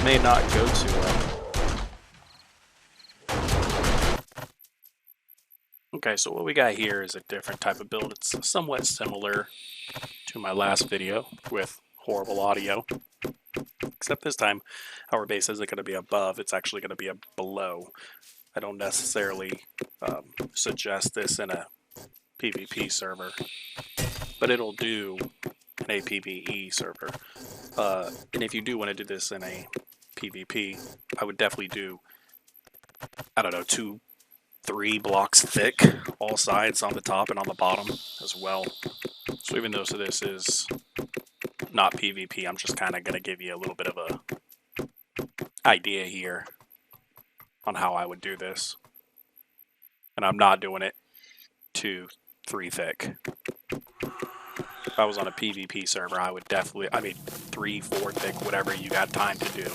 may not go too well. Okay, so what we got here is a different type of build. It's somewhat similar to my last video with horrible audio, except this time our base isn't going to be above, it's actually going to be below. I don't necessarily suggest this in a PvP server, but it'll do in a PvE server. And if you do want to do this in a PvP, I would definitely do, I don't know, 2-3 blocks thick, all sides on the top and on the bottom as well. So even though this is not PvP, I'm just kind of going to give you a little bit of a idea here on how I would do this. And I'm not doing it 2-3 thick. If I was on a PvP server, I would definitely, 3-4 thick, whatever you got time to do.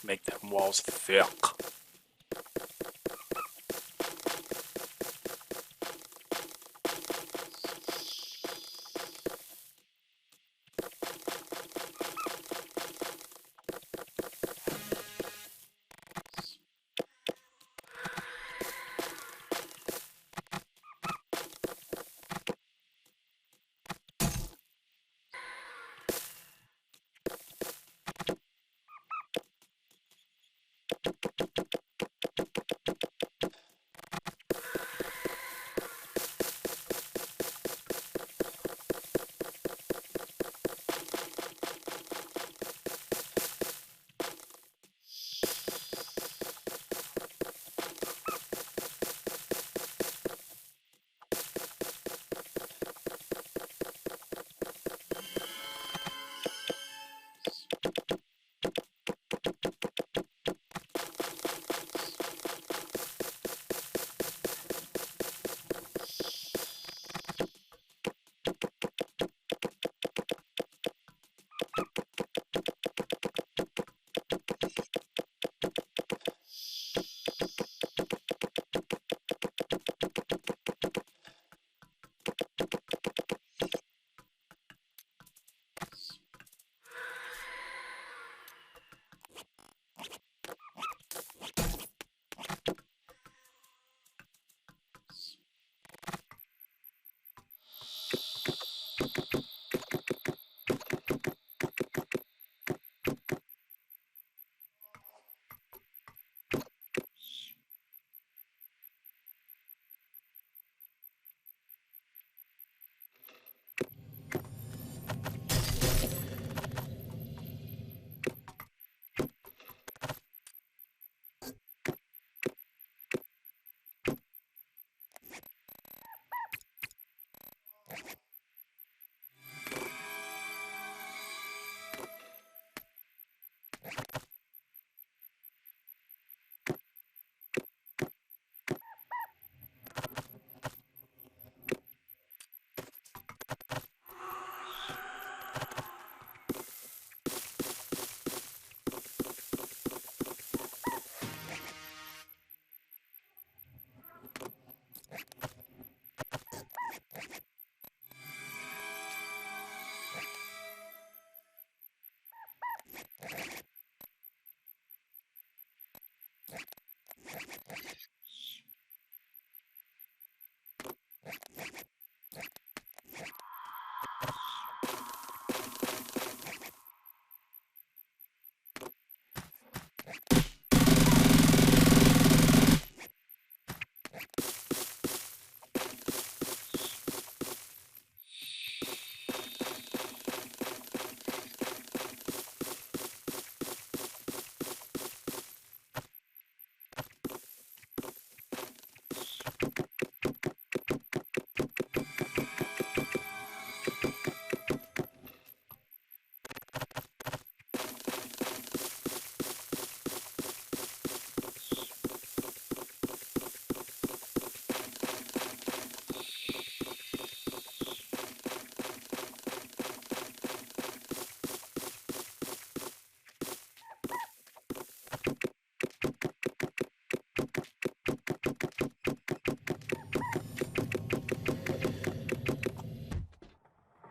Make them walls thick.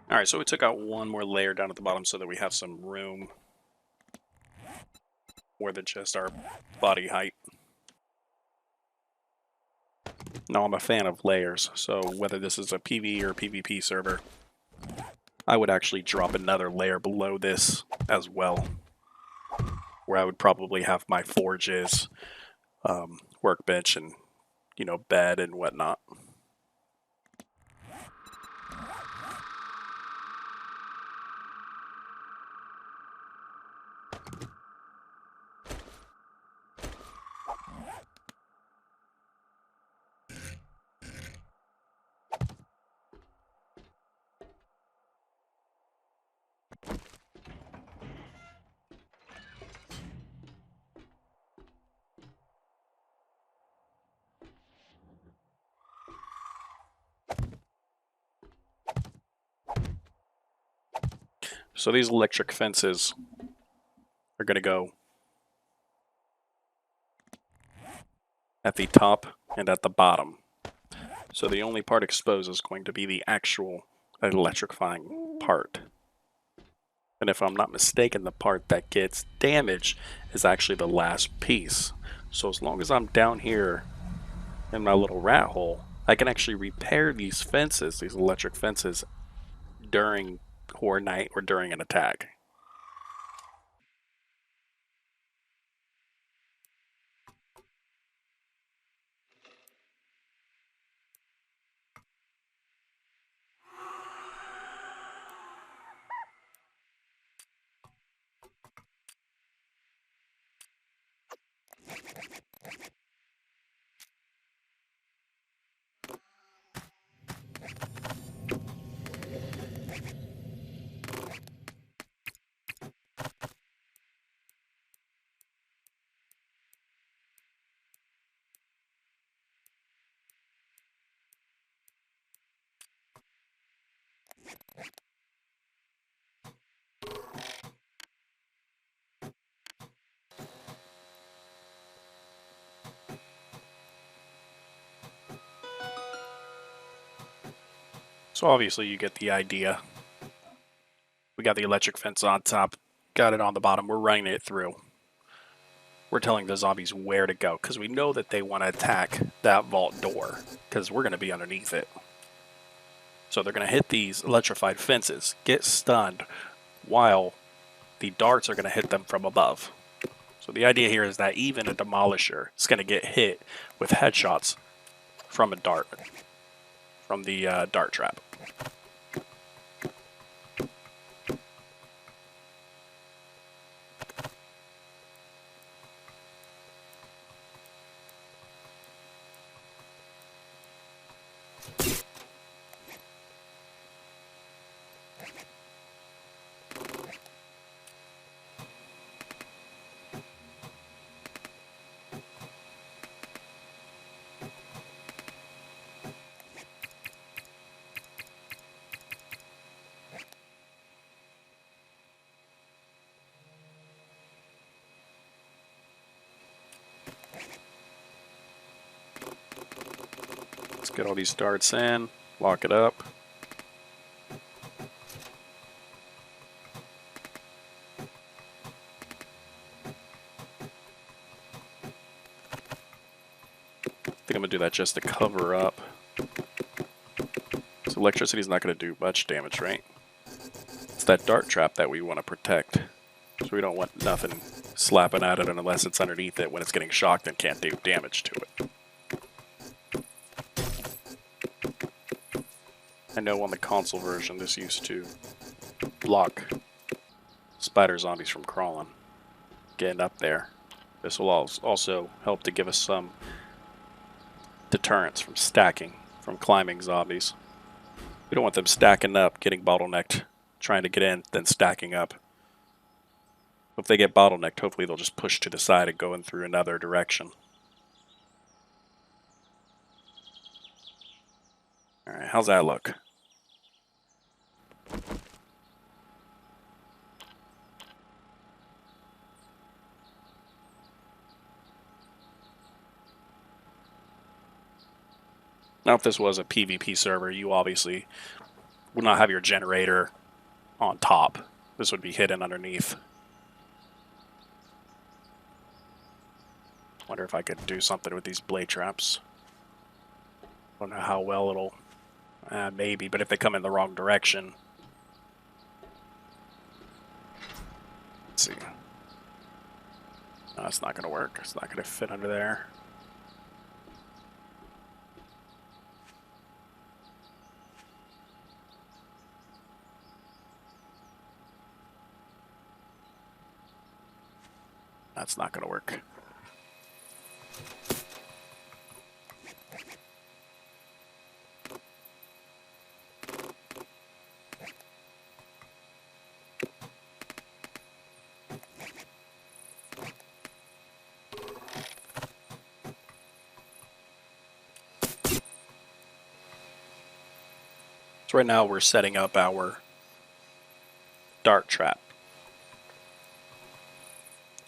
Alright, so we took out one more layer down at the bottom so that we have some room more than just our body height. Now, I'm a fan of layers, so whether this is a PvE or PvP server, I would actually drop another layer below this as well, where I would probably have my forges, workbench, and, you know, bed and whatnot. So these electric fences are going to go at the top and at the bottom. So the only part exposed is going to be the actual electrifying part. And if I'm not mistaken, the part that gets damaged is actually the last piece. So as long as I'm down here in my little rat hole, I can actually repair these fences, these electric fences, during Horde Night or during an attack. So obviously you get the idea. We got the electric fence on top, got it on the bottom, we're running it through. We're telling the zombies where to go, because we know that they want to attack that vault door, because we're going to be underneath it. So they're going to hit these electrified fences, get stunned, while the darts are going to hit them from above. So the idea here is that even a demolisher is going to get hit with headshots from a dart, from the dart trap. Let's get all these darts in, lock it up. I think I'm going to do that just to cover up. So electricity is not going to do much damage, right? It's that dart trap that we want to protect. So we don't want nothing slapping at it unless it's underneath it when it's getting shocked and can't do damage to it. I know on the console version this used to block spider zombies from crawling, getting up there. This will also help to give us some deterrence from stacking, from climbing zombies. We don't want them stacking up, getting bottlenecked, trying to get in, then stacking up. If they get bottlenecked, hopefully they'll just push to the side and go in through another direction. Alright, how's that look? Now if this was a PvP server, you obviously would not have your generator on top. This would be hidden underneath. Wonder if I could do something with these blade traps. Don't know how well it'll... maybe, but if they come in the wrong direction... Let's see. No, it's not going to work. It's not going to fit under there. That's not going to work. So right now we're setting up our dart trap.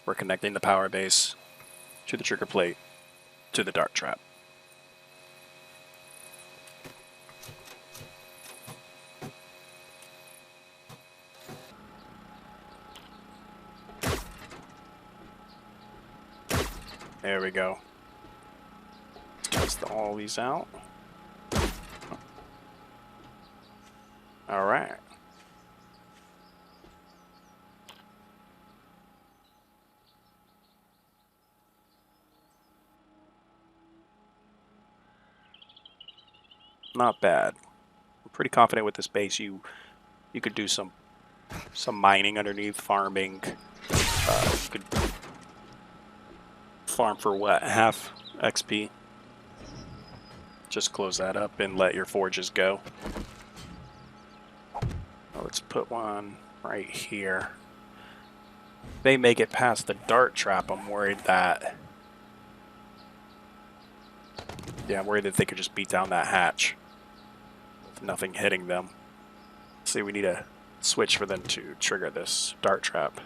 We're connecting the power base to the trigger plate to the dart trap. There we go. Test all these out. All right. Not bad. I'm pretty confident with this base. You could do some mining underneath, farming. You could farm for what, half XP? Just close that up and let your forges go. Let's put one right here. If they make it past the dart trap, I'm worried that... Yeah, I'm worried that they could just beat down that hatch with nothing hitting them. See, we need a switch for them to trigger this dart trap.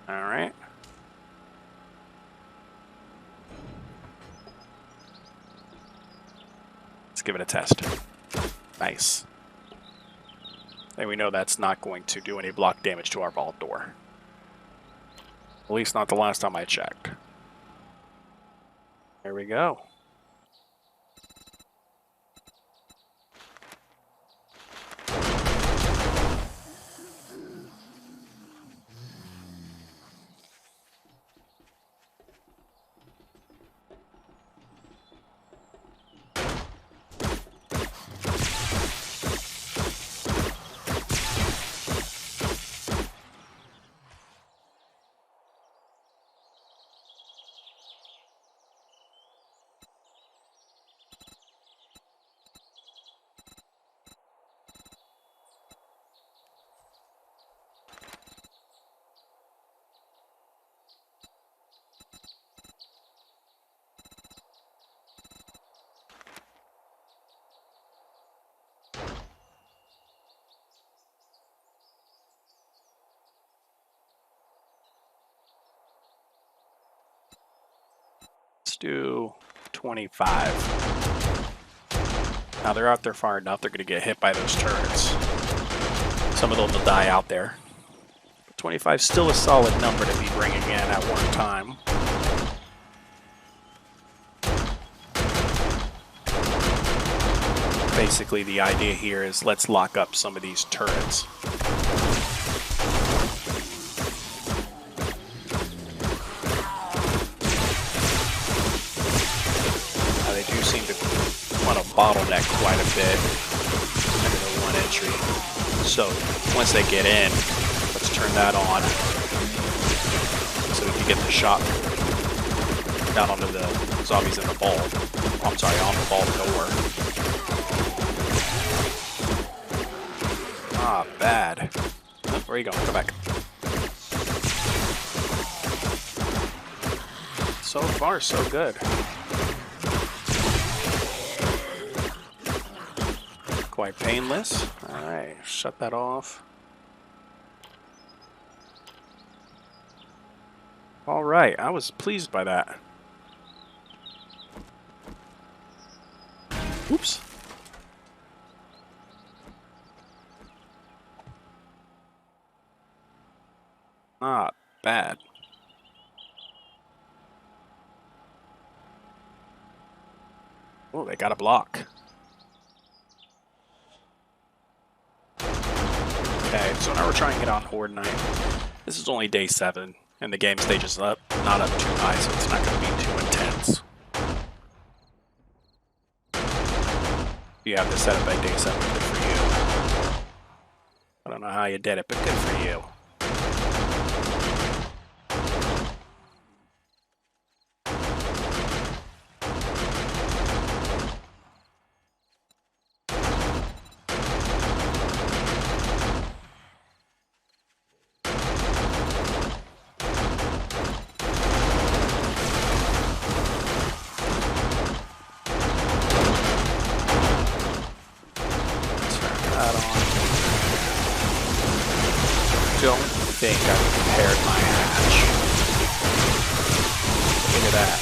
All right. Let's give it a test. Nice. And we know that's not going to do any block damage to our vault door. At least not the last time I checked. There we go. Do 25. Now they're out there far enough, they're going to get hit by those turrets. Some of them will die out there. But 25 is still a solid number to be bringing in at one time. Basically, the idea here is let's lock up some of these turrets. Bottleneck quite a bit into the one entry. So once they get in, let's turn that on so we can get the shot down onto the zombies in the vault. I'm sorry, on the vault door. Ah, bad. Oh, where are you going? Come back. So far, so good. quite painless. Alright, shut that off. Alright, I was pleased by that. Oops. Not bad. Oh, they got a block. Okay, so now we're trying to get on Horde Night. This is only day 7, and the game stage is not up too high, so it's not going to be too intense. You have this set up by day 7, good for you. I don't know how you did it, but good for you. Don't think I've prepared my hatch. Look at that.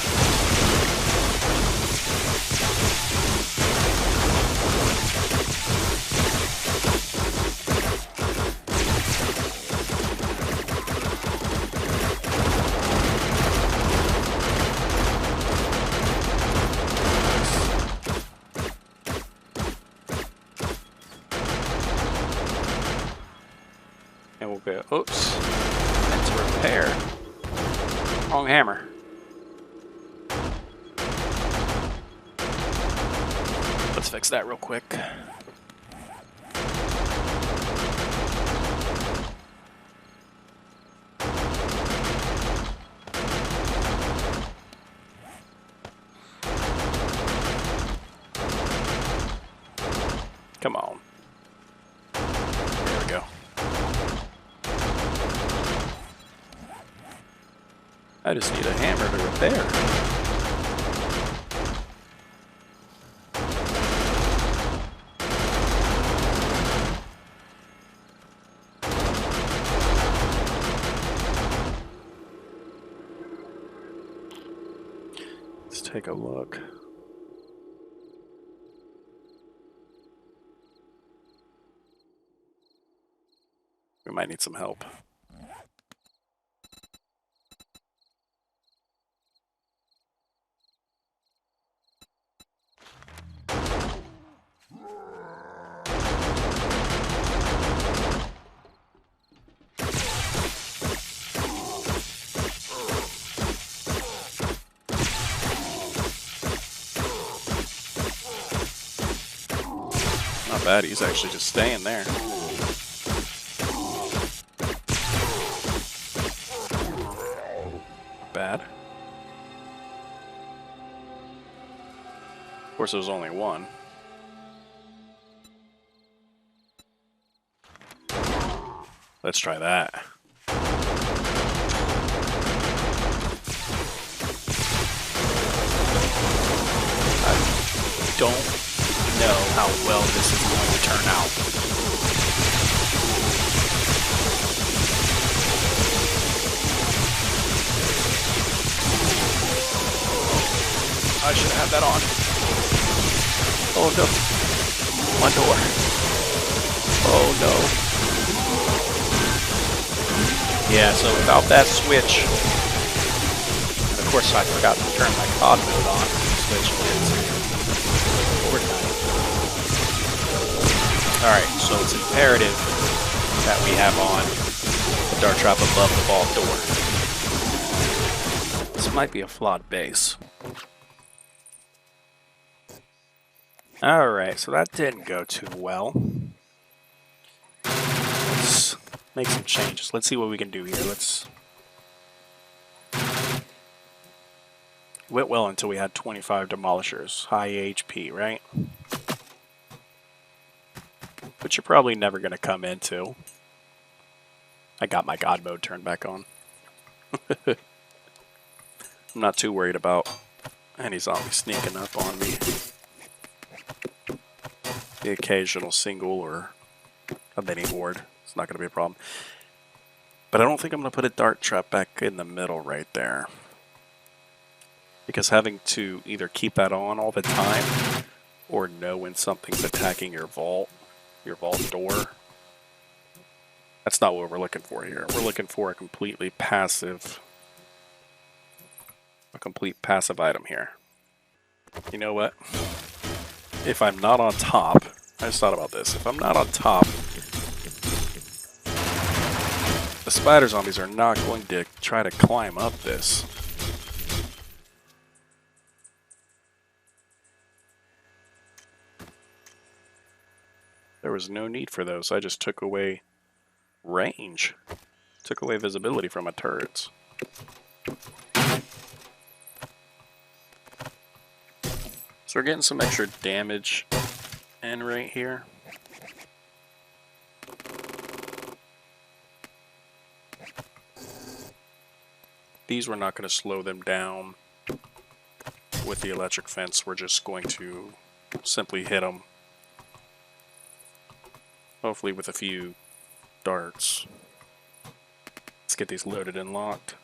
And we'll go, oops, and to repair. Wrong hammer. Let's fix that real quick. Come on. There we go. I just need a hammer to repair. Let's take a look. We might need some help. Not bad, he's actually just staying there. Bad. Of course, there was only one. Let's try that. I don't know how well this is going to turn out. I should have that on. Oh no. My door. Oh no. Yeah, so without that switch, and of course I forgot to turn my COD mode on. Switch is Fortnite. Alright, so it's imperative that we have on the dart trap above the vault door. This might be a flawed base. Alright, so that didn't go too well. Let's make some changes. Let's see what we can do here. Let's went well until we had 25 demolishers. High HP, right? Which you're probably never going to come into. I got my God mode turned back on. I'm not too worried about any zombies sneaking up on me. the occasional single or a mini board. It's not going to be a problem. But I don't think I'm going to put a dart trap back in the middle right there. Because having to either keep that on all the time or know when something's attacking your vault door, that's not what we're looking for here. We're looking for a complete passive item here. You know what? If I'm not on top, I just thought about this. If I'm not on top, the spider zombies are not going to try to climb up this. There was no need for those. I just took away range. Took away visibility from my turrets. So we're getting some extra damage in right here. These we're not going to slow them down with the electric fence. We're just going to simply hit them. Hopefully with a few darts. Let's get these loaded and locked.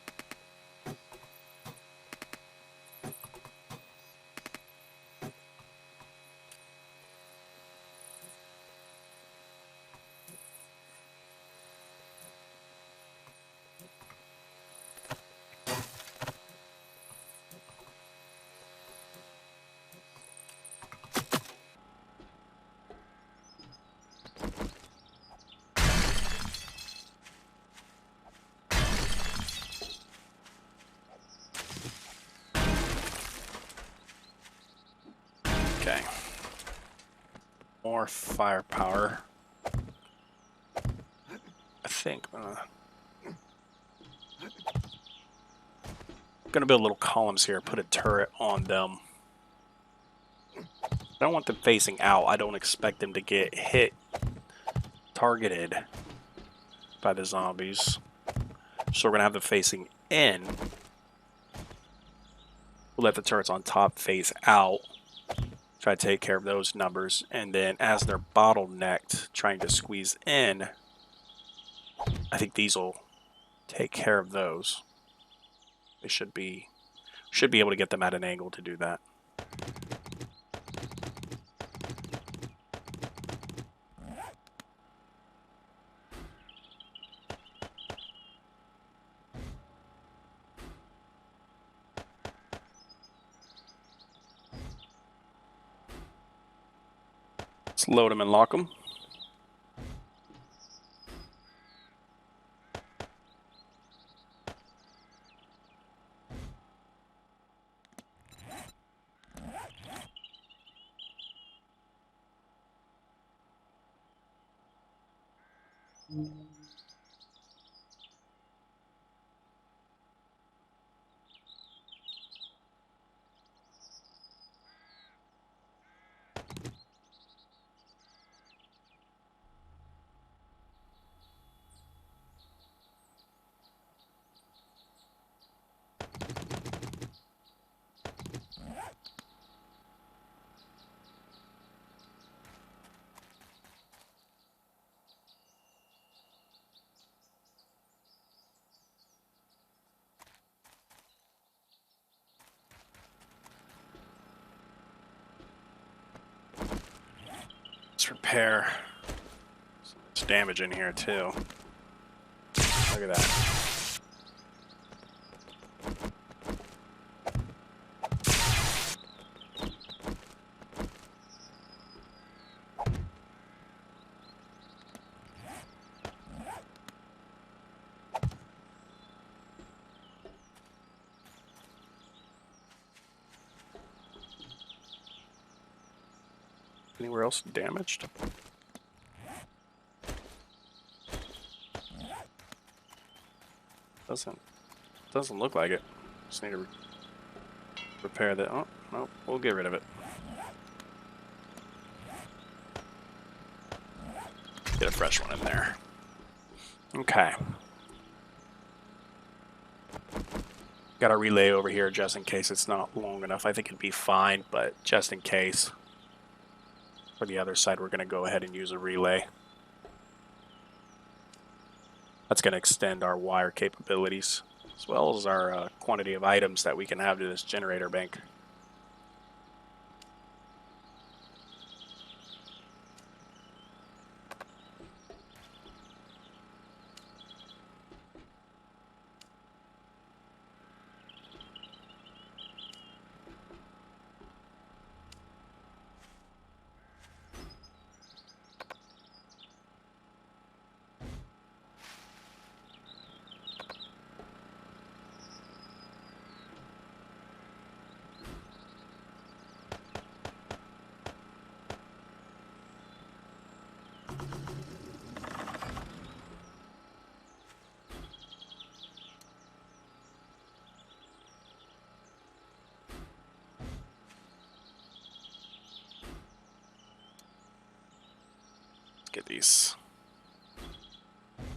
Okay. More firepower. I think gonna build little columns here, put a turret on them. I don't want them facing out. I don't expect them to get targeted by the zombies. So we're gonna have them facing in. We'll let the turrets on top face out. Try to take care of those numbers, and then as they're bottlenecked, trying to squeeze in, I think these will take care of those. They should be able to get them at an angle to do that. Let's load them and lock them. Let's repair. There's damage in here too. Look at that. Anywhere else damaged? Doesn't look like it. Just need to repair that. Oh, no, we'll get rid of it. Get a fresh one in there. Okay. Got a relay over here just in case it's not long enough. I think it'd be fine, but just in case. For the other side, we're going to go ahead and use a relay. That's going to extend our wire capabilities, as well as our quantity of items that we can have to this generator bank.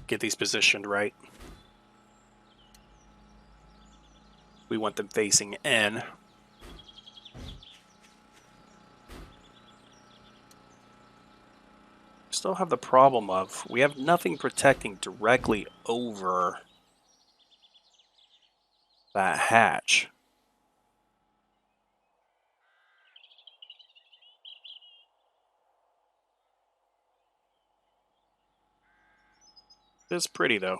Get these positioned right. We want them facing in. Still have the problem of we have nothing protecting directly over that hatch. It's pretty though.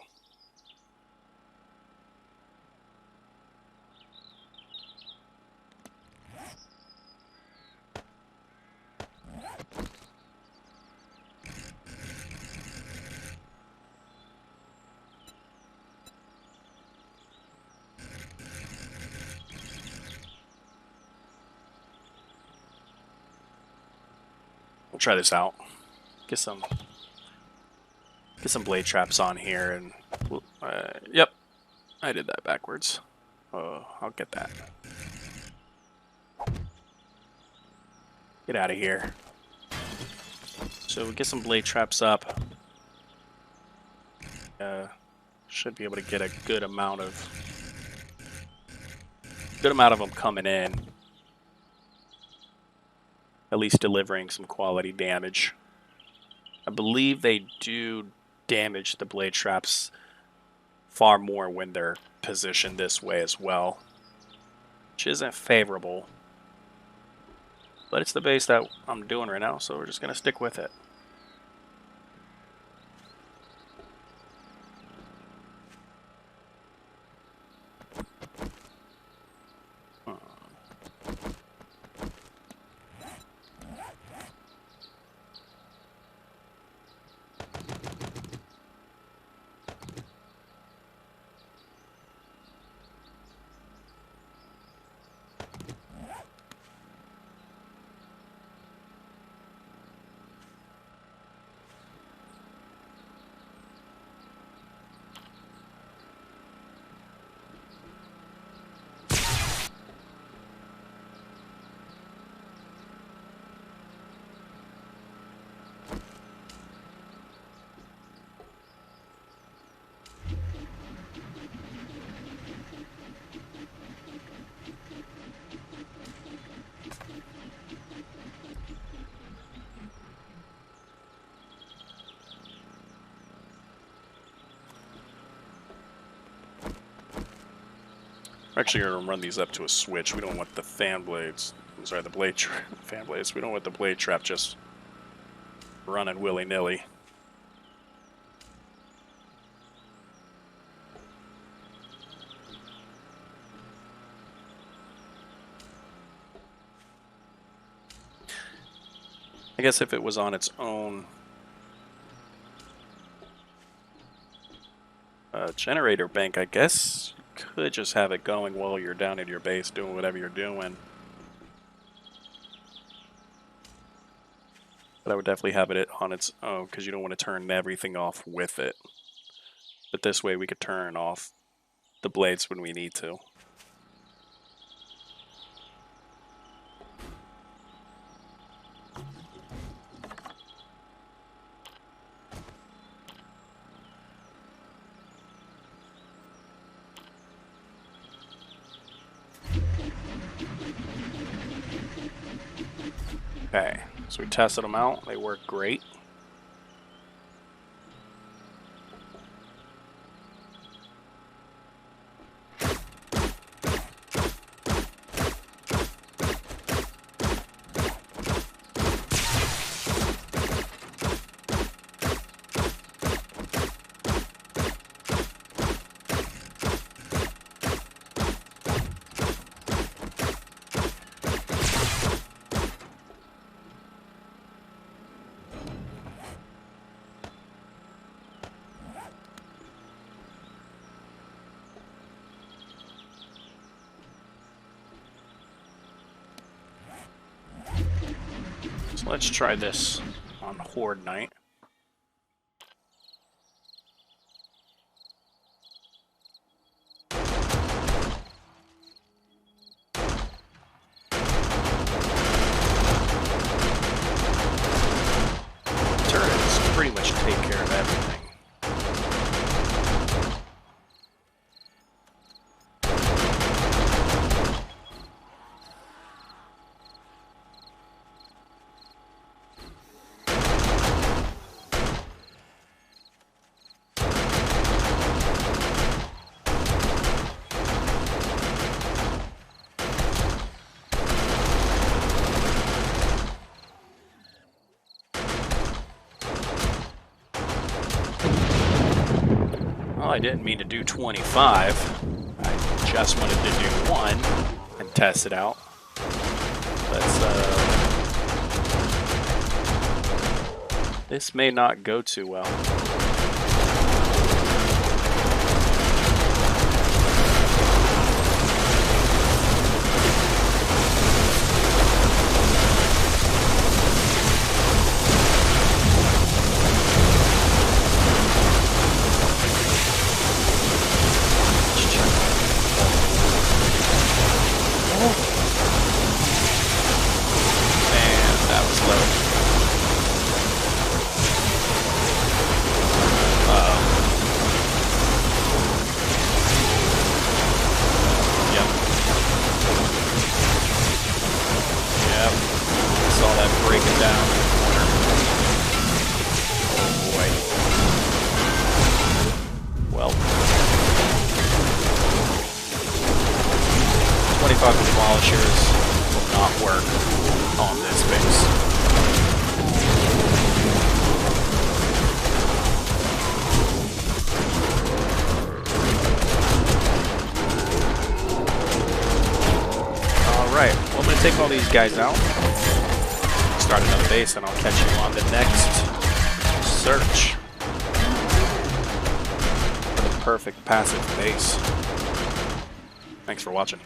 We'll try this out. Get some blade traps on here, and yep, I did that backwards. I'll get that. Get out of here. So we get some blade traps up. Should be able to get a good amount of them coming in. At least delivering some quality damage. I believe they do damage the blade traps far more when they're positioned this way as well, which isn't favorable. But it's the base that I'm doing right now, so we're just going to stick with it. We're actually going to run these up to a switch. We don't want the fan blades. I'm sorry, the blade fan blades. We don't want the blade trap just running willy-nilly. I guess if it was on its own generator bank, I guess you could just have it going while you're down at your base doing whatever you're doing. But I would definitely have it on its own because you don't want to turn everything off with it. But this way we could turn off the blades when we need to. Okay. So we tested them out. They work great. So let's try this on Horde Night. Turrets pretty much take care of everything. Well, I didn't mean to do 25. I just wanted to do 1 and test it out. This may not go too well. Breaking down in the corner. Oh boy. Well. 25 demolishers will not work on this base. Alright, well, I'm going to take all these guys out. Start another base, and I'll catch you on the next search for the perfect passive base. Thanks for watching.